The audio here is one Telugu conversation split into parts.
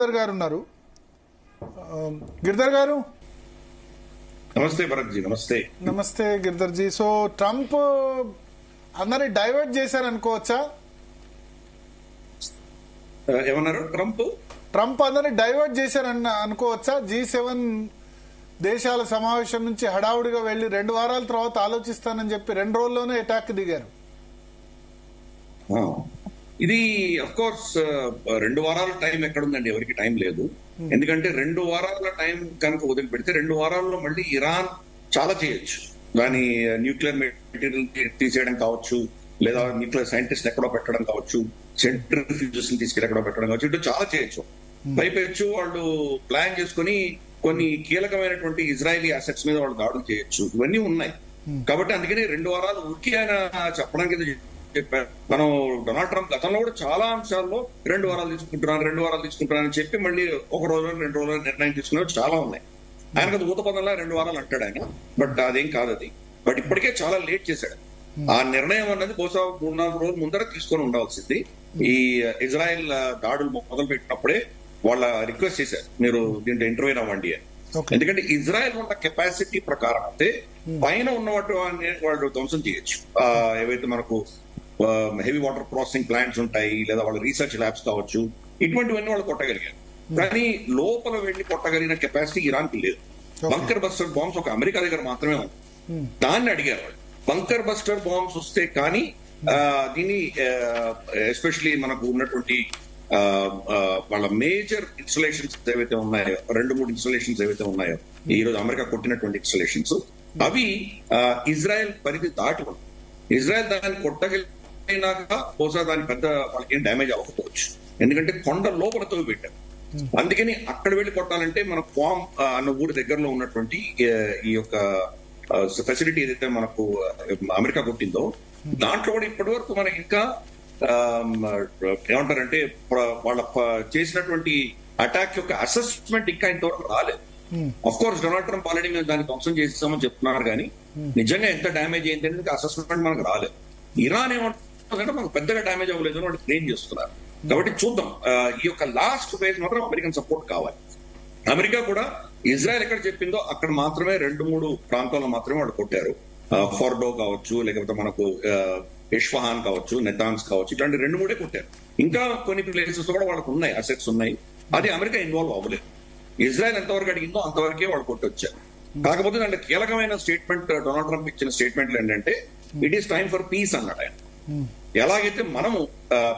గిరిధర్ గారు ఉన్నారు. గిరిధర్ గారు నమస్తే భరత్ జీ. నమస్తే. నమస్తే గిరిధర్ జీ. సో ట్రంప్ అందరినీ డైవర్ట్ చేశారు అనుకోవచ్చా? ఏమన్నారు? ట్రంప్ అందరినీ డైవర్ట్ చేశారని అనుకోవచ్చా? G7 దేశాల సమావేశం నుంచి హడావుడిగా వెళ్లి 2 వారాల తర్వాత ఆలోచిస్తానని చెప్పి 2 రోజుల్లోనే అటాక్ దిగారు. ఇది అఫ్ కోర్స్ 2 వారాల టైం ఎక్కడుందండి? ఎవరికి టైం లేదు. ఎందుకంటే 2 వారాల టైం కనుక వదిలిపెడితే 2 వారాల్లో మళ్ళీ ఇరాన్ చాలా చేయొచ్చు. దాని న్యూక్లియర్ మెటీరియల్ తీసేయడం కావచ్చు, లేదా న్యూక్లియర్ సైంటిస్ట్ ఎక్కడో పెట్టడం కావచ్చు, సెంట్రిఫ్యూజెస్ తీసుకెళ్ళి ఎక్కడో పెట్టడం కావచ్చు, ఇటు చాలా చేయొచ్చు. పైపెచ్చు వాళ్ళు ప్లాన్ చేసుకుని కొన్ని కీలకమైనటువంటి ఇజ్రాయలీ అసెట్స్ మీద వాళ్ళు దాడులు చేయొచ్చు. ఇవన్నీ ఉన్నాయి. కాబట్టి అందుకని 2 వారాలు ఊరికే ఆయన చెప్పడానికి చెప్పారు. మనం డొనాల్డ్ ట్రంప్ గతంలో కూడా చాలా అంశాల్లో 2 వారాలు తీసుకుంటున్నాను అని చెప్పి మళ్ళీ 1 రోజు 2 రోజులు నిర్ణయం తీసుకునేవి చాలా ఉన్నాయి. ఆయనకు అది ఊతపదంలా 2 వారాలు అంటాడు ఆయన. బట్ అదేం కాదు అది. బట్ ఇప్పటికే చాలా లేట్ చేశాడు. ఆ నిర్ణయం అన్నది బహుశా 3-4 రోజుల ముందర తీసుకొని ఉండాల్సింది. ఈ ఇజ్రాయెల్ దాడులు మొదలు పెట్టినప్పుడే వాళ్ళ రిక్వెస్ట్ చేశారు, మీరు దీంట్లో ఇంటర్వ్యూ అవ్వండి అని. ఎందుకంటే ఇజ్రాయెల్ ఉన్న కెపాసిటీ ప్రకారం అయితే పైన ఉన్న వాళ్ళు ధ్వంసం చేయొచ్చు. ఏవైతే మనకు హెవీ వాటర్ ప్రాసెసింగ్ ప్లాంట్స్ ఉంటాయి, లేదా వాళ్ళ రీసెర్చ్ ల్యాబ్స్ కావచ్చు, ఇటువంటివన్నీ వాళ్ళు కొట్టగలిగారు. కానీ లోపల వెళ్లి కొట్టగలిగిన కెపాసిటీ ఇరాన్ కి లేదు. బంకర్ బస్టర్ బాంబ్స్ ఒక అమెరికా దగ్గర మాత్రమే ఉంది. దాన్ని అడిగారు వాళ్ళు. బంకర్ బస్టర్ బాంబ్స్ వస్తే కానీ దీన్ని ఎస్పెషలీ మనకు ఉన్నటువంటి వాళ్ళ మేజర్ ఇన్స్టలేషన్స్ ఏవైతే ఉన్నాయో, 2-3 ఇన్స్టలేషన్స్ ఏవైతే ఉన్నాయో, ఈ రోజు అమెరికా కొట్టినటువంటి ఇన్స్టలేషన్స్, అవి ఇజ్రాయెల్ పరిధి దాటి ఉన్నాయి. ఇజ్రాయెల్ దాన్ని కొట్టగలిగినాక బహుశా దాని పెద్ద వాళ్ళకి ఏం డ్యామేజ్ అవ్వకపోవచ్చు. ఎందుకంటే కొండ లోపల తవ్వి పెట్టారు. అందుకని అక్కడ వెళ్ళి కొట్టాలంటే మన క్వామ్ అన్న ఊరి దగ్గరలో ఉన్నటువంటి ఈ యొక్క ఫెసిలిటీ ఏదైతే మనకు అమెరికా కొట్టిందో, దాంట్లో కూడా ఇప్పటి వరకు మనకి ఇంకా ఏమంటారంటే వాళ్ళ చేసినటువంటి అటాక్ యొక్క అసెస్మెంట్ ఇంకా ఇంతవరకు రాలేదు. Of course Donald Trump already మేము దాన్ని ధ్వంసం చేస్తామని చెప్తున్నారు, కానీ నిజంగా ఎంత డ్యామేజ్ అయింది అనేది అసెస్మెంట్ మనకు రాలేదు. ఇరాన్ ఏమంటుందంటే మనకు పెద్దగా డ్యామేజ్ అవ్వలేదు అని వాళ్ళు క్లెయిమ్ చేస్తున్నారు. కాబట్టి చూద్దాం. ఈ యొక్క లాస్ట్ ఫేజ్ మాత్రం అమెరికన్ సపోర్ట్ కావాలి. అమెరికా కూడా ఇజ్రాయెల్ ఎక్కడ చెప్పిందో అక్కడ మాత్రమే 2-3 ప్రాంతాల్లో మాత్రమే వాళ్ళు కొట్టారు. ఫోర్డో కావచ్చు, లేకపోతే మనకు ఇష్ఫహాన్ కావచ్చు, నెతాన్స్ కావచ్చు, ఇట్లాంటి 2-3 కొట్టారు. ఇంకా కొన్ని ప్లేసెస్ కూడా వాళ్ళకు ఉన్నాయి, అసెట్స్ ఉన్నాయి. అది అమెరికా ఇన్వాల్వ్ అవ్వలేదు. ఇజ్రాయెల్ ఎంతవరకు అడిగిందో అంతవరకే వాళ్ళు కొట్టొచ్చారు. కాకపోతే దాంట్లో కీలకమైన స్టేట్మెంట్ డొనాల్డ్ ట్రంప్ ఇచ్చిన స్టేట్మెంట్లు ఏంటంటే it is time for piece అన్నాడు ఆయన. ఎలాగైతే మనము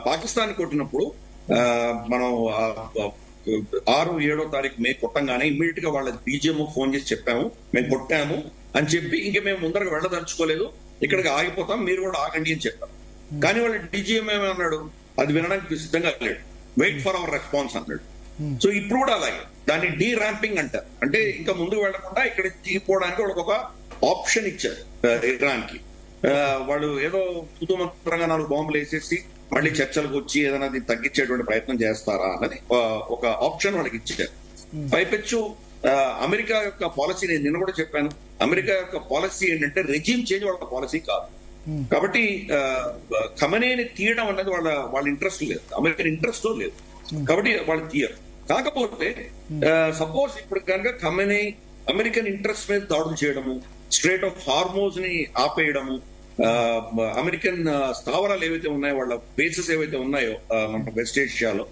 పాకిస్తాన్ కొట్టినప్పుడు మనం 6-7 తారీఖు మే కొట్టంగానే ఇమ్మీడియట్ గా వాళ్ళ బీజేఎంఓ ఫోన్ చేసి చెప్పాము, మేము కొట్టాము అని చెప్పి, ఇంకా మేము ముందరకు వెళ్ళదలుచుకోలేదు, ఇక్కడికి ఆగిపోతాం, మీరు కూడా ఆగండి అని చెప్పారు. కానీ వాళ్ళ డీజీఎం ఏమన్నాడు, అది వినడానికి సిద్ధంగా లేడు, వెయిట్ ఫర్ అవర్ రెస్పాన్స్ అన్నాడు. సో ఇప్పుడు కూడా అలాగే దాన్ని డీ ర్యాంపింగ్ అంటారు. అంటే ఇంకా ముందుకు వెళ్లకుండా ఇక్కడ దిగిపోవడానికి వాళ్ళకి ఒక ఆప్షన్ ఇచ్చారు ఇరాన్ కి. వాళ్ళు ఏదో కుటుంబంగా 4 బాంబులు వేసేసి మళ్ళీ చర్చలకు వచ్చి ఏదైనా తగ్గించేటువంటి ప్రయత్నం చేస్తారా అన్నది ఒక ఆప్షన్ వాళ్ళకి ఇచ్చారు. పైపెచ్చు అమెరికా యొక్క పాలసీ, నేను నిన్న కూడా చెప్పాను, అమెరికా యొక్క పాలసీ ఏంటంటే రెజ్యూమ్ చేంజ్ వాళ్ళ పాలసీ కాదు. కాబట్టి ఖమనేని తీయడం అన్నది వాళ్ళ ఇంట్రెస్ట్ లేదు, అమెరికన్ ఇంట్రెస్ట్ లేదు. కాబట్టి వాళ్ళు తీయరు. కాకపోతే సపోజ్ ఇప్పుడు కనుక ఖమనే అమెరికన్ ఇంట్రెస్ట్ మీద దాడులు చేయడము, స్ట్రేట్ ఆఫ్ హార్మోజ్ ని ఆపేయడము, అమెరికన్ స్థావరాలు ఏవైతే ఉన్నాయో, వాళ్ళ బేసెస్ ఏవైతే ఉన్నాయో మన వెస్ట్ ఏషియాలో,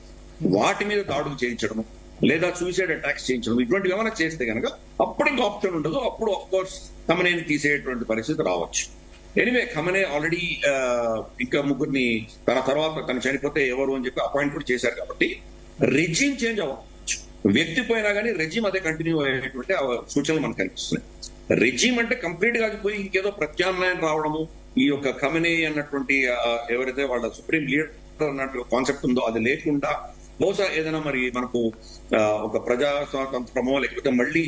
వాటి మీద దాడులు చేయించడము, లేదా సూసైడ్ అటాక్స్ చేయించడం, ఇటువంటివి ఏమైనా చేస్తే కనుక అప్పుడు ఇంకా ఆప్షన్ ఉండదు. అప్పుడు ఆఫ్ కోర్స్ ఖమనేని తీసేటువంటి పరిస్థితి రావచ్చు. ఎనీవే ఖమనే ఆల్రెడీ ఇంకా 3 తన తర్వాత తను చనిపోతే ఎవరు అని చెప్పి అపాయింట్ కూడా చేశారు. కాబట్టి రెజ్యూమ్ చేంజ్ అవ్వచ్చు. వ్యక్తి పోయినా కానీ రెజ్యూమ్ అదే కంటిన్యూ అయ్యేటువంటి సూచనలు మనకు కనిపిస్తున్నాయి. రెజ్యూమ్ అంటే కంప్లీట్ గా పోయి ఇంకేదో ప్రత్యామ్నాయం రావడము, ఈ యొక్క ఖమనే అన్నటువంటి ఎవరైతే వాళ్ళ సుప్రీం లీడర్ అన్నట్టు కాన్సెప్ట్ ఉందో అది లేకుండా బహుశా ఏదైనా మరి మనకు ఒక ప్రజా స్వాతంత్రమో, లేకపోతే మళ్ళీ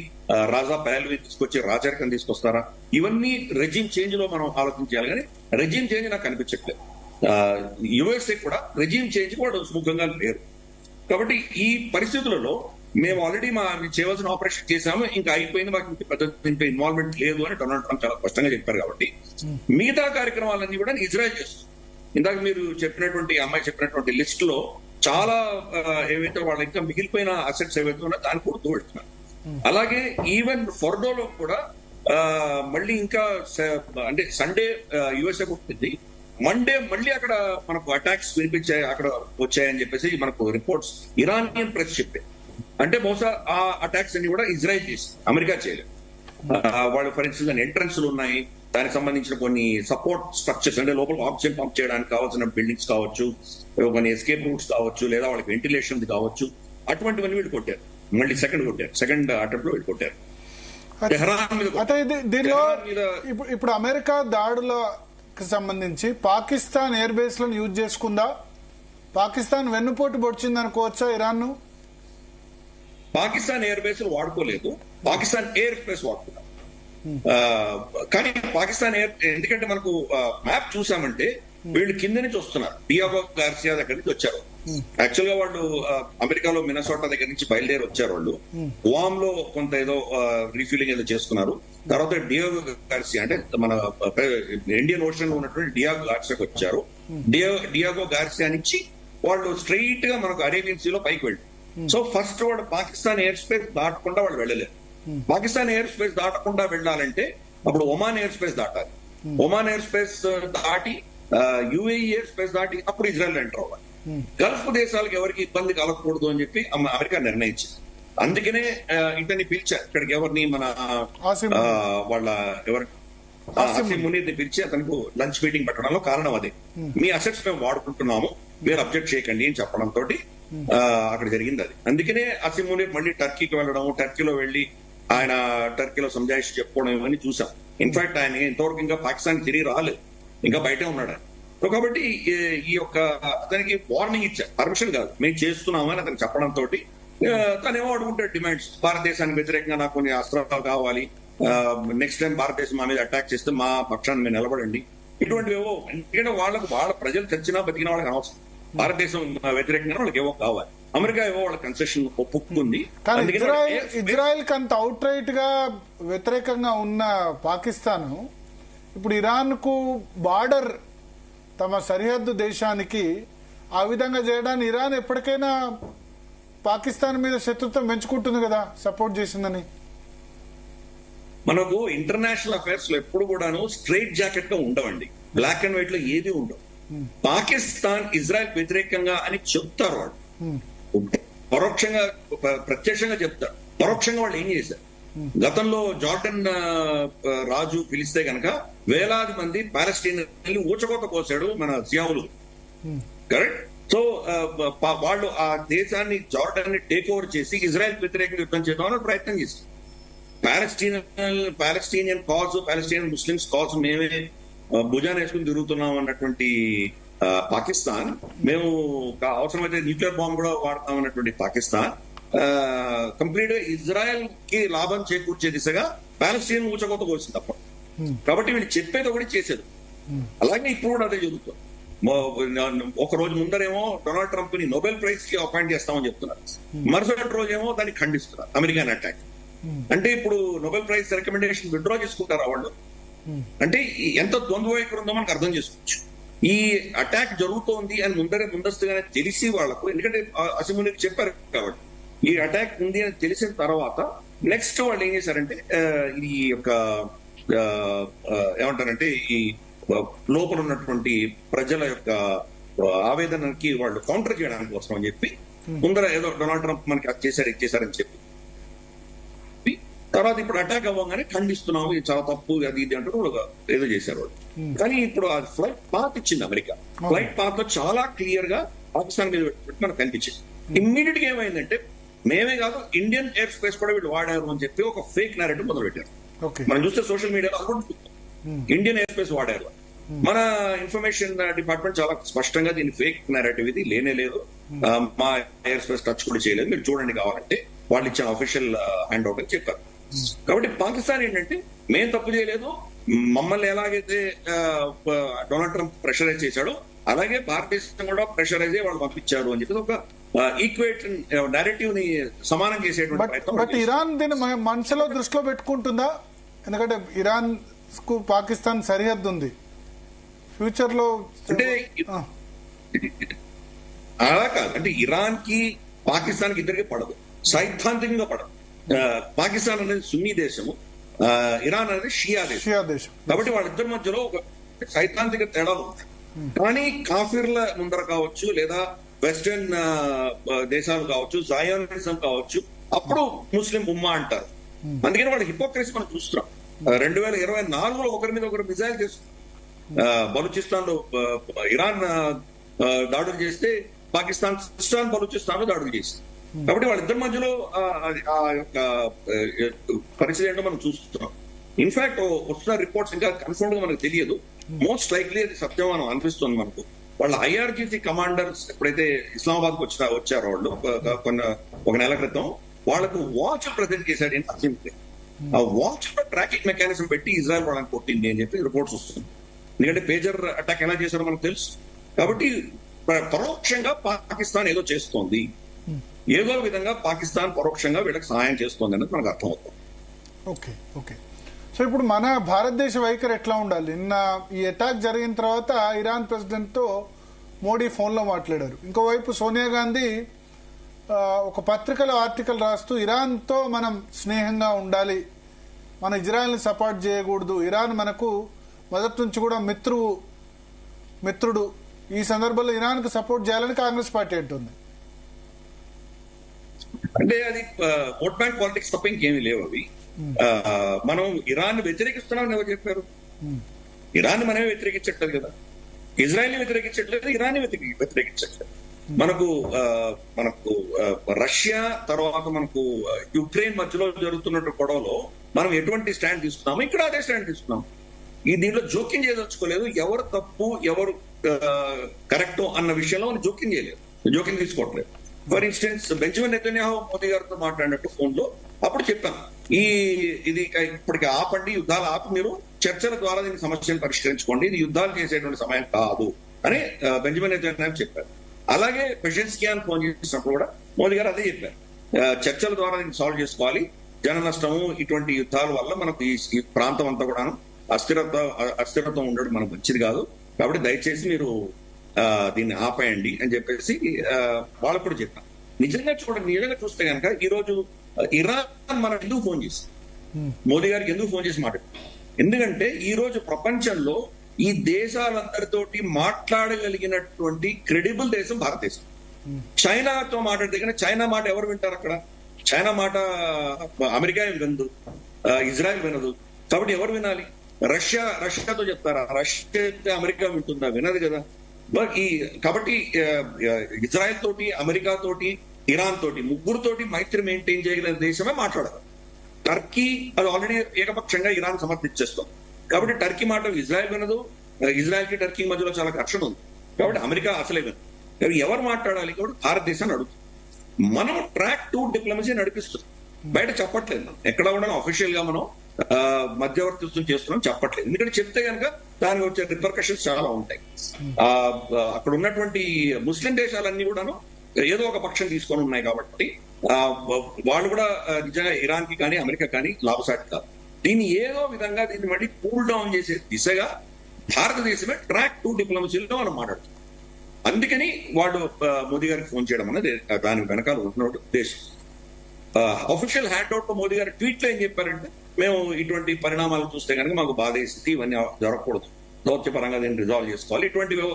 రాజా పహల్వీ తీసుకొచ్చి రాజరికం తీసుకొస్తారా, ఇవన్నీ రెజ్యూమ్ చేంజ్ లో మనం ఆలోచించాలి. కానీ రెజ్యూమ్ చేంజ్ నాకు కనిపించట్లేదు. యుఎస్ఏ కూడా రెజ్యూమ్ చేంజ్ కూడా సుముఖంగా లేరు. కాబట్టి ఈ పరిస్థితులలో మేము ఆల్రెడీ చేయవలసిన ఆపరేషన్ చేశాము, ఇంకా అయిపోయింది, మాకు ఇంత పెద్ద ఇంత ఇన్వాల్వ్మెంట్ లేదు అని డొనాల్డ్ ట్రంప్ చాలా స్పష్టంగా చెప్పారు. కాబట్టి మిగతా కార్యక్రమాలన్నీ కూడా ఇజ్రాయెల్ చేస్తుంది. ఇందాక మీరు చెప్పినటువంటి అమ్మాయి చెప్పినటువంటి లిస్ట్ లో చాలా ఏవైతే వాళ్ళ ఇంకా మిగిలిపోయిన అసెట్స్ ఏవైతే ఉన్నాయో దాన్ని కూడా తోడుతున్నారు. అలాగే ఈవెన్ ఫర్డోలో కూడా మళ్ళీ ఇంకా అంటే సండే యుఎస్ఏ కొట్టింది, మండే మళ్ళీ అక్కడ మనకు అటాక్స్ వినిపించాయి, అక్కడ వచ్చాయని చెప్పేసి మనకు రిపోర్ట్స్ ఇరానియన్ ప్రెస్ చెప్పాయి. అంటే బహుశా ఆ అటాక్స్ అన్ని కూడా ఇజ్రాయెల్ చేసి అమెరికా చేయలేదు. వాళ్ళు ఫర్ ఇన్స్టెన్స్ ఎంట్రన్స్లు ఉన్నాయి, దానికి సంబంధించిన కొన్ని సపోర్ట్ స్ట్రక్చర్స్, అంటే లోపల ఆక్సిజన్ పంప్ చేయడానికి కావాల్సిన బిల్డింగ్స్ కావచ్చు, కొన్ని ఎస్కేప్ రూట్స్ కావచ్చు, లేదా వాళ్ళకి వెంటిలేషన్ కావచ్చు, అటువంటివన్నీ వీళ్ళు కొట్టారు. మళ్ళీ సెకండ్ అటెంప్ట్ లో వీళ్ళు కొట్టారు. టెహరాన్ మీద దీనిలో ఇప్పుడు అమెరికా దాడులకు సంబంధించి పాకిస్తాన్ ఎయిర్ బేస్ లను యూజ్ చేసుకుందా? పాకిస్తాన్ వెన్నుపోటు పొడిచింది అనుకోవచ్చా ఇరాన్ ను? పాకిస్తాన్ ఎయిర్ బేస్ వాడుకోలేదు, పాకిస్తాన్ ఎయిర్ స్పేస్ వాడుకున్నారు. కానీ పాకిస్తాన్ ఎయిర్, ఎందుకంటే మనకు మ్యాప్ చూసామంటే వీళ్ళు కింద నుంచి వస్తున్నారు, డియాగో గార్సియా దగ్గర నుంచి వచ్చారు. యాక్చువల్ గా వాళ్ళు అమెరికాలో మినసోటా దగ్గర నుంచి బయలుదేరి వచ్చారు. వాళ్ళు గువామ్ లో కొంత ఏదో రీఫ్యూలింగ్ ఏదో చేసుకున్నారు. తర్వాత డియాగో గార్సియా అంటే మన ఇండియన్ ఓషన్ లో ఉన్నటువంటి డియాగో గార్సియాకి వచ్చారు. డియాగో గార్సియా నుంచి వాళ్ళు స్ట్రైట్ గా మనకు అరేబియన్ సీలో పైకి వెళ్ళారు. సో ఫస్ట్ వాడు పాకిస్తాన్ ఎయిర్ స్పేస్ దాటకుండా వాళ్ళు వెళ్ళలేరు. పాకిస్తాన్ ఎయిర్ స్పేస్ దాటకుండా వెళ్ళాలంటే అప్పుడు ఒమాన్ ఎయిర్ స్పేస్ దాటాలి. ఒమాన్ ఎయిర్ స్పేస్ దాటి యుఏఈ ఎయిర్ స్పేస్ దాటి అప్పుడు ఇజ్రాయెల్ ఎంటర్ అవ్వాలి. గల్ఫ్ దేశాలకు ఎవరికి ఇబ్బంది కలగకూడదు అని చెప్పి అమెరికా నిర్ణయించింది. అందుకనే ఇతన్ని పిలిచారు ఇక్కడికి, ఎవరిని మన వాళ్ళ ఎవరి ఆసిమ్ మునీర్ ని పిలిచి అతనికి లంచ్ మీటింగ్ పెట్టడంలో కారణం అదే. మీ అసెట్స్ మేము వాడుకుంటున్నాము, మీరు అబ్జెక్ట్ చేయకండి అని చెప్పడంతో అక్కడ జరిగింది అది. అందుకనే ఆసిమ్ మునీర్ మళ్ళీ టర్కీకి వెళ్ళడం, టర్కీలో వెళ్లి ఆయన టర్కీలో సంజాయిషి చెప్పుకోవడం ఇవన్నీ చూసాం. ఇన్ఫాక్ట్ ఆయన ఇంతవరకు ఇంకా పాకిస్తాన్ తిరిగి రాలేదు, ఇంకా బయటే ఉన్నాడు. సో కాబట్టి ఈ యొక్క అతనికి వార్నింగ్ ఇచ్చారు, పర్మిషన్ కాదు, మేము చేస్తున్నామని అతను చెప్పడంతో తనేమో అడుగుంటాడు డిమాండ్స్. భారతదేశానికి వ్యతిరేకంగా నాకు కొన్ని అస్త్రాలు కావాలి, నెక్స్ట్ టైం భారతదేశం మా మీద అటాక్ చేస్తే మా పక్షాన్ని మీరు నిలబడండి, ఇటువంటివేవో. ఎందుకంటే వాళ్ళ ప్రజలు చచ్చినా బతికినా వాళ్ళకి అవసరం, భారతదేశం వ్యతిరేకంగా వాళ్ళకి ఏవో కావాలి. అమెరికా ఏవో వాళ్ళ కన్సెషన్ ఒప్పుకుంది. ఇజ్రాయెల్ కి అంత అవుట్ రైట్ గా వ్యతిరేకంగా ఉన్న పాకిస్తాన్ ఇప్పుడు ఇరాన్ కు బార్డర్, తమ సరిహద్దు దేశానికి ఆ విధంగా చేయడానికి ఇరాన్ ఎప్పటికైనా పాకిస్తాన్ మీద శత్రుత్వం పెంచుకుంటుంది కదా, సపోర్ట్ చేసిందని. మనకు ఇంటర్నేషనల్ అఫైర్స్ లో ఎప్పుడు కూడాను స్ట్రైట్ జాకెట్ గా ఉండవండి, బ్లాక్ అండ్ వైట్ లో ఏది ఉండవు. పాకిస్తాన్ ఇజ్రాయెల్ వ్యతిరేకంగా అని చెప్తారు వాళ్ళు, పరోక్షంగా ప్రత్యక్షంగా చెప్తారు. పరోక్షంగా వాళ్ళు ఏం చేశారు, గతంలో జార్డన్ రాజు పిలిస్తే గనక వేలాది మంది పాలస్టీనియన్లు ఊచకోత కోసాడు మన సియావులు, కరెక్ట్. సో వాళ్ళు ఆ దేశాన్ని, జార్డన్ ని టేక్ ఓవర్ చేసి ఇజ్రాయెల్ వ్యతిరేకంగా యుద్ధం చేద్దామని ప్రయత్నం చేశారు. Palestinian cause, Palestinian Muslims cause మేమే భుజాన్ని వేసుకుని తిరుగుతున్నాం అన్నటువంటి పాకిస్తాన్, మేము అవసరమైతే న్యూక్లియర్ బాంబు కూడా వాడతాం అన్నటువంటి పాకిస్తాన్ కంప్లీట్ గా ఇజ్రాయెల్ కి లాభం చేకూర్చే దిశగా పాలస్టీన్ ఊచకోత కోసింది తప్ప. కాబట్టి వీళ్ళు చెప్పేది ఒకటి చేసేది. అలాగే ఇప్పుడు కూడా అదే జరుగుతుంది. ఒక రోజు ముందరేమో డొనాల్డ్ ట్రంప్ ని నోబెల్ ప్రైజ్ కి అపాయింట్ చేస్తామని చెప్తున్నారు, మరుసటి రోజేమో దాన్ని ఖండిస్తున్నారు, అమెరికన్ అటాక్. అంటే ఇప్పుడు నోబెల్ ప్రైజ్ రికమెండేషన్ విత్డ్రా చేసుకుంటారా వాళ్ళు? అంటే ఎంత ద్వంద్వైఖరి ఉందో మనకు అర్థం చేసుకోవచ్చు. ఈ అటాక్ జరుగుతోంది అని ముందస్తుగానే తెలిసి వాళ్లకు, ఎందుకంటే అసిమునికి చెప్పారు కాబట్టి ఈ అటాక్ ఉంది అని తెలిసిన తర్వాత నెక్స్ట్ వాళ్ళు ఏం చేశారంటే ఈ యొక్క ఏమంటారంటే ఈ లోపల ఉన్నటువంటి ప్రజల యొక్క ఆవేదనకి వాళ్ళు కౌంటర్ చేయడానికి కోసం అని చెప్పి ముందర ఏదో డొనాల్డ్ ట్రంప్ మనకి అది చేశారు ఇది చేశారని చెప్పి తర్వాత ఇప్పుడు అటాక్ అవ్వగానే ఖండిస్తున్నాము, ఇది చాలా తప్పు, అది ఇది అంటూ ఏదో చేశారు వాళ్ళు. కానీ ఇప్పుడు ఆ ఫ్లైట్ పాత్ ఇచ్చింది అమెరికా. ఫ్లైట్ పాత్ లో చాలా క్లియర్ గా పాకిస్తాన్ మీద మనకు కనిపించింది. ఇమ్మీడియట్ గా ఏమైందంటే మేమే కాదు ఇండియన్ ఎయిర్ స్పేస్ కూడా వీళ్ళు వాడారు అని చెప్పి ఒక ఫేక్ నేరేటివ్ మొదలు పెట్టారు. మనం చూస్తే సోషల్ మీడియాలో అనుకుంటుంది ఇండియన్ ఎయిర్ స్పేస్ వాడారు. మన ఇన్ఫర్మేషన్ డిపార్ట్మెంట్ చాలా స్పష్టంగా దీని ఫేక్ నేరేటివ్ ఇది లేనే లేదు, మా ఎయిర్ స్పేస్ టచ్ కూడా చేయలేదు, మీరు చూడండి కావాలంటే వాళ్ళు ఇచ్చిన అఫీషియల్ హ్యాండ్ అవుట్ అని చెప్పారు. కాబట్టి పాకిస్తాన్ ఏంటంటే మేం తప్పు చేయలేదు, మమ్మల్ని ఎలాగైతే డొనాల్డ్ ట్రంప్ ప్రెషరైజ్ చేశాడో అలాగే భారతదేశం కూడా ప్రెషరైజ్ వాళ్ళు పంపించారు అని చెప్పి ఒక ఈక్వేట్ నేరేటివ్ ని సమానం చేసేటువంటి ప్రయత్నం. బట్ ఇరాన్ దీన్ని మనసులో దృష్టిలో పెట్టుకుంటుందా? ఎందుకంటే ఇరాన్ కు పాకిస్తాన్ సరిహద్దు ఉంది, ఫ్యూచర్ లో అంటే అలా కాదు, అంటే ఇరాన్ కి పాకిస్తాన్ కి ఇద్దరికి పడదు, సైద్ధాంతికంగా పడదు. పాకిస్తాన్ అనేది సున్నీ దేశము, ఇరాన్ అనేది షియా దేశం. కాబట్టి వాళ్ళిద్దరి మధ్యలో ఒక సైద్ధాంతిక తేడాలు ఉంటాయి. కానీ కాఫీర్ల ముందర కావచ్చు, లేదా వెస్టర్న్ దేశాలు కావచ్చు, జయోనిజం కావచ్చు, అప్పుడు ముస్లిం ఉమ్మా అంటారు. అందుకని వాళ్ళ హిపోక్రసీ మనం చూస్తున్నాం. 2024లో ఒకరి మీద ఒకరు మిజైల్ చేస్తున్నారు. బలూచిస్తాన్ లో ఇరాన్ దాడులు చేస్తే పాకిస్తాన్ సిస్టాన్ బలూచిస్తాన్ లో దాడులు చేసింది. కాబట్టి వాళ్ళిద్దరి మధ్యలో ఆ యొక్క పరిస్థితి ఏంటో మనం చూస్తున్నాం. ఇన్ఫాక్ట్ వస్తున్న రిపోర్ట్స్ ఇంకా కన్ఫర్మ్ గా మనకు తెలియదు. మోస్ట్ లైక్లీ అది సత్యం అని అనిపిస్తుంది మనకు. వాళ్ళ IRGC కమాండర్స్ ఎప్పుడైతే ఇస్లామాబాద్ కు వచ్చారో వాళ్ళు ఒక నెల క్రితం వాళ్ళకు వాచ్ ప్రజెంట్ చేశాడు అసెంబ్లీ. ఆ వాచ్ లో ట్రాకింగ్ మెకానిజం పెట్టి ఇజ్రాయెల్ వాళ్ళని కొట్టింది అని చెప్పి రిపోర్ట్స్ వస్తుంది. ఎందుకంటే పేజర్ అటాక్ ఎలా చేశారో మనకు తెలుసు. కాబట్టి పరోక్షంగా పాకిస్తాన్ ఏదో చేస్తోంది, ఏదో విధంగా పాకిస్తాన్ పరోక్షంగా వీళ్ళకి సహాయం చేస్తోంది అనేది మనకు అర్థమవుతుంది. ఓకే. సో ఇప్పుడు మన భారతదేశ వైఖరి ఎట్లా ఉండాలి? నిన్న ఈ అటాక్ జరిగిన తర్వాత ఇరాన్ ప్రెసిడెంట్ తో మోడీ ఫోన్ లో మాట్లాడారు. ఇంకోవైపు సోనియా గాంధీ ఒక పత్రికలో ఆర్టికల్ రాస్తూ ఇరాన్ తో మనం స్నేహంగా ఉండాలి, మన ఇజ్రాయెల్ ని సపోర్ట్ చేయకూడదు, ఇరాన్ మనకు మొదటి నుంచి కూడా మిత్రుడు, ఈ సందర్భంలో ఇరాన్ కు సపోర్ట్ చేయాలని కాంగ్రెస్ పార్టీ అంటుంది. అంటే అది ఓట్ బ్యాంక్ పాలిటిక్స్ తప్ప ఇంకేమీ లేవు. అవి మనం ఇరాన్ వ్యతిరేకిస్తున్నామని ఎవరు చెప్పారు? ఇరాన్ మనమే వ్యతిరేకించట్లేదు కదా, ఇజ్రాయెల్ ని వ్యతిరేకించట్లేదు, ఇరాన్ వ్యతిరేకించట్లేదు. మనకు రష్యా తర్వాత మనకు యుక్రెయిన్ మధ్యలో జరుగుతున్న గొడవలో మనం ఎటువంటి స్టాండ్ తీసుకున్నామో ఇక్కడ అదే స్టాండ్ తీసుకున్నాం. దీంట్లో జోక్యం చేయదలుచుకోలేదు. ఎవరు తప్పు ఎవరు కరెక్ట్ అన్న విషయంలో మనం జోక్యం తీసుకోవట్లేదు. For instance Benjamin Netanyahu Modi గారితో మాట్లాడినట్టు ఫోన్ లో అప్పుడు చెప్పాను, ఇది ఇప్పటికి ఆపండి, యుద్ధాలు ఆపి మీరు చర్చల ద్వారా దీని సమస్యను పరిష్కరించుకోండి, ఇది యుద్ధాలు చేసేటువంటి సమయం కాదు అని బెంజమిన్ నెతన్యాహు చెప్పారు. అలాగే పెషెన్స్కియాన్ ఫోన్ చేసినప్పుడు కూడా మోదీ గారు అదే చెప్పారు, చర్చల ద్వారా దీన్ని సాల్వ్ చేసుకోవాలి, జన నష్టము ఇటువంటి యుద్ధాల వల్ల మనకు ఈ ప్రాంతం అంతా కూడా అస్థిరత్వం ఉండడం మనకు మంచిది కాదు, కాబట్టి దయచేసి మీరు దీన్ని ఆపేయండి అని చెప్పేసి వాళ్ళకు కూడా చెప్పాను. నిజంగా చూస్తే కనుక ఈ రోజు ఇరాన్ మనకు ఎందుకు ఫోన్ చేసి మోదీ గారికి ఎందుకు ఫోన్ చేసి మాట్లాడుతుంది? ఎందుకంటే ఈ రోజు ప్రపంచంలో ఈ దేశాలందరితోటి మాట్లాడగలిగినటువంటి క్రెడిబుల్ దేశం భారతదేశం. చైనాతో మాట్లాడితే కానీ చైనా మాట ఎవరు వింటారు? అక్కడ చైనా మాట అమెరికా వినదు, ఇజ్రాయెల్ వినదు. కాబట్టి ఎవరు వినాలి? రష్యాతో చెప్తారా? రష్యా చెప్తే అమెరికా వింటుందా? వినదు కదా. కాబట్టి ఇజ్రాయెల్ తోటి, అమెరికా తోటి, ఇరాన్ తోటి, ముగ్గురుతోటి మైత్రి మెయింటైన్ చేయగలిగిన దేశమే మాట్లాడదు. టర్కీ అది ఆల్రెడీ ఏకపక్షంగా ఇరాన్ సమర్థించేస్తాం. కాబట్టి టర్కీ మాట ఇజ్రాయెల్ వినదు, ఇజ్రాయెల్ కి టర్కీ మధ్యలో చాలా ఘర్షణ ఉంది. కాబట్టి అమెరికా అసలే వినదు. ఎవరు మాట్లాడాలి? కాబట్టి భారతదేశాన్ని అడుగుతుంది. మనం ట్రాక్ 2 డిప్లొమసీ నడిపిస్తున్నాం, బయట చెప్పట్లేదు. ఎక్కడ కూడా అఫీషియల్ గా మనం మధ్యవర్తిత్వం చేస్తున్నాం చెప్పట్లేదు. ఎందుకంటే చెప్తే కనుక దానికి వచ్చే రిపర్కషన్స్ చాలా ఉంటాయి. అక్కడ ఉన్నటువంటి ముస్లిం దేశాలన్నీ కూడాను ఏదో ఒక పక్షం తీసుకొని ఉన్నాయి. కాబట్టి వాళ్ళు కూడా నిజంగా ఇరాన్ కి కానీ అమెరికా కానీ లాభసాటి కాదు. దీన్ని ఏదో విధంగా దీన్ని మళ్ళీ కూల్ డౌన్ చేసే దిశగా భారతదేశమే ట్రాక్ 2 డిప్లొమసీలో మనం మాట్లాడుతున్నాం. అందుకని వాళ్ళు మోదీ గారికి ఫోన్ చేయడం అనేది దాని వెనకాల ఉన్న ఉద్దేశం. అఫీషియల్ హ్యాండ్ అవుట్ మోదీ గారి ట్వీట్ లో ఏం చెప్పారంటే, మేము ఇటువంటి పరిణామాలు చూస్తే కనుక మాకు బాధేస్తుంది, ఇవన్నీ జరగకూడదు, దౌత్యపరంగా దీన్ని రిజాల్వ్ చేసుకోవాలి, ఇటువంటివి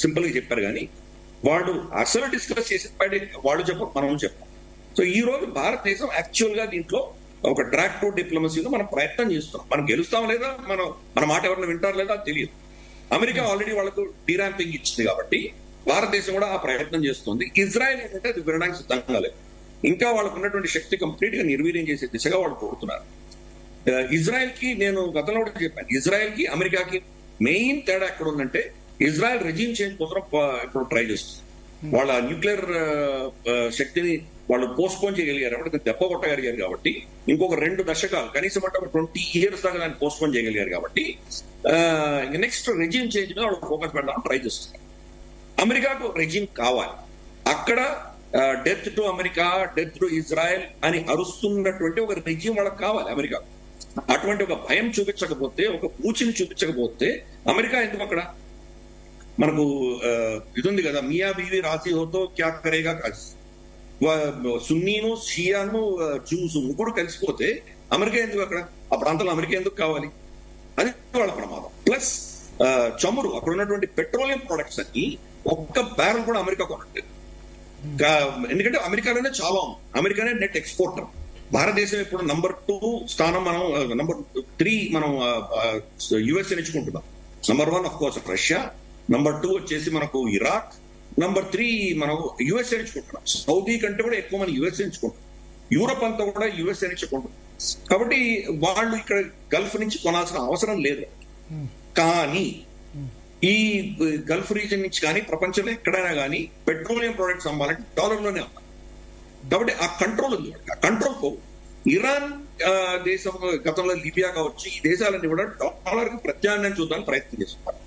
సింపుల్ గా చెప్పారు. కానీ వాళ్ళు అసలు డిస్కస్ చేసి వాళ్ళు చెప్పారు, మనం చెప్పాం. సో ఈ రోజు భారతదేశం యాక్చువల్ గా దీంట్లో ఒక ట్రాక్ 2 డిప్లొమసీలో మనం ప్రయత్నం చేస్తున్నాం. మనం గెలుస్తాం లేదా, మన మాట ఎవరిని వింటారు లేదా తెలియదు. అమెరికా ఆల్రెడీ వాళ్ళకు డీరాంపింగ్ ఇచ్చింది కాబట్టి భారతదేశం కూడా ఆ ప్రయత్నం చేస్తుంది. ఇజ్రాయెల్ ఏంటంటే అది వినడానికి సిద్ధంగా లేదు. ఇంకా వాళ్ళకు ఉన్నటువంటి శక్తి కంప్లీట్ గా నిర్వీర్యం చేసే దిశగా వాళ్ళు కోరుతున్నారు. ఇజ్రాయెల్ కి నేను గతంలో కూడా చెప్పాను, ఇజ్రాయెల్ కి అమెరికాకి మెయిన్ తేడా ఎక్కడ ఉందంటే, ఇజ్రాయెల్ రెజిమ్ చేంజ్ కోసం ఇప్పుడు ట్రై చేస్తుంది. వాళ్ళ న్యూక్లియర్ శక్తిని వాళ్ళు పోస్ట్పోన్ చేయగలిగారు, అంటే దెబ్బ కొట్టగలిగారు. కాబట్టి ఇంకొక 2 దశకాలు కనీసం అంటే 20 years దాకా దాన్ని పోస్ట్పోన్ చేయగలిగారు. కాబట్టి నెక్స్ట్ రెజిమ్ చేంజ్ మీద వాళ్ళు ఫోకస్ పెట్టడానికి ట్రై చేస్తున్నారు. అమెరికాకు రెజిమ్ కావాలి. అక్కడ death to America, death to Israel అని అరుస్తున్నటువంటి ఒక రెజిమ్ వాళ్ళకి కావాలి అమెరికా. అటువంటి ఒక భయం చూపించకపోతే, ఒక పూచిని చూపించకపోతే అమెరికా ఎందుకు అక్కడ? మనకు ఇది ఉంది కదా, మియా బీవీ రాజీ హోతో క్యా కరేగా కాజీ. సున్నీను షియాను జ్యూస్ ముగ్గురు కలిసిపోతే అమెరికా ఎందుకు, అక్కడ ఆ ప్రాంతంలో అమెరికా ఎందుకు కావాలి? అది వాళ్ళ ప్రమాదం. ప్లస్ చమురు, అక్కడ ఉన్నటువంటి పెట్రోలియం ప్రొడక్ట్స్ అన్ని ఒక్క బ్యారల్ కూడా అమెరికా కొనట్లేదు. ఎందుకంటే అమెరికాలోనే చాలా ఉంది, అమెరికానే నెట్ ఎక్స్పోర్టర్. భారతదేశం ఇప్పుడు నంబర్ 2 స్థానం, మనం నంబర్ 3 మనం యుఎస్ ఎంచుకుంటున్నాం. Number 1 of course Russia, number 2 వచ్చేసి మనకు ఇరాక్, నంబర్ 3 మనం యుఎస్ ఎంచుకుంటున్నాం. సౌదీ కంటే కూడా ఎక్కువ మనం యుఎస్ ఎంచుకుంటాం. యూరప్ అంతా కూడా యుఎస్ ఎంచుకుంటాం. కాబట్టి వాళ్ళు ఇక్కడ గల్ఫ్ నుంచి కొనాల్సిన అవసరం లేదు. కానీ ఈ గల్ఫ్ రీజన్ నుంచి కానీ ప్రపంచంలో ఎక్కడైనా కానీ పెట్రోలియం ప్రొడక్ట్స్ అమ్మాలంటే డాలర్లోనే అమ్మాలి. కాబట్టి ఆ కంట్రోల్ ఉంది. ఆ కంట్రోల్ కు ఇరాన్ దేశం, గతంలో లిబియా కావచ్చు, ఈ దేశాలన్నీ కూడా డాలర్ కి ప్రత్యామ్నాయం చూడడానికి ప్రయత్నం చేస్తున్నారు.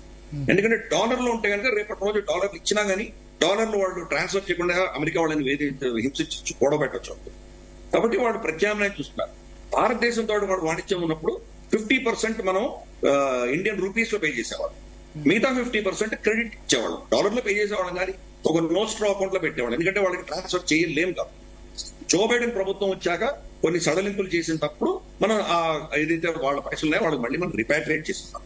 ఎందుకంటే డాలర్ లో ఉంటే కనుక రేపటి రోజు డాలర్లు ఇచ్చినా గానీ డాలర్లు వాళ్ళు ట్రాన్స్ఫర్ చేయకుండా అమెరికా వాళ్ళని హింసించి కూడబెట్టచ్చు. కాబట్టి వాళ్ళు ప్రత్యామ్నాయం చూస్తున్నారు. భారతదేశంతో వాడు వాణిజ్యం ఉన్నప్పుడు 50% మనం ఇండియన్ రూపీస్ లో పే చేసేవాళ్ళం, మిగతా 50% క్రెడిట్ ఇచ్చేవాళ్ళం. డాలర్ లో పే చేసేవాళ్ళం కానీ ఒక నోస్ట్రో అకౌంట్ లో పెట్టేవాళ్ళం. ఎందుకంటే వాళ్ళకి ట్రాన్స్ఫర్ చేయలేము కాదు. జో బైడెన్ ప్రభుత్వం వచ్చాక కొన్ని సడలింపులు చేసినప్పుడు మనం ఏదైతే వాళ్ళ పైసలు ఉన్నాయో వాళ్ళకి మళ్ళీ మనం రిపాట్రియేట్ చేస్తున్నాం.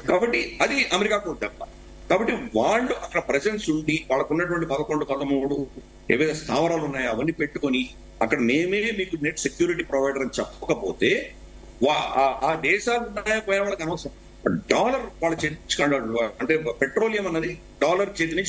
కాబట్టి అది అమెరికాకు దెబ్బ. కాబట్టి వాళ్ళు అక్కడ ప్రెసెన్స్ ఉండి వాళ్ళకు ఉన్నటువంటి 11, 13 ఏవైతే స్థావరాలు ఉన్నాయో అవన్నీ పెట్టుకొని అక్కడ మేమే మీకు నెట్ సెక్యూరిటీ ప్రొవైడర్ అని చెప్పకపోతే ఆ దేశాలు ఉన్నాయో పోయే వాళ్ళకి అనవసరం. డాలర్ వాళ్ళ చేతి, అంటే పెట్రోలియం అన్నది డాలర్ చేతి నుంచి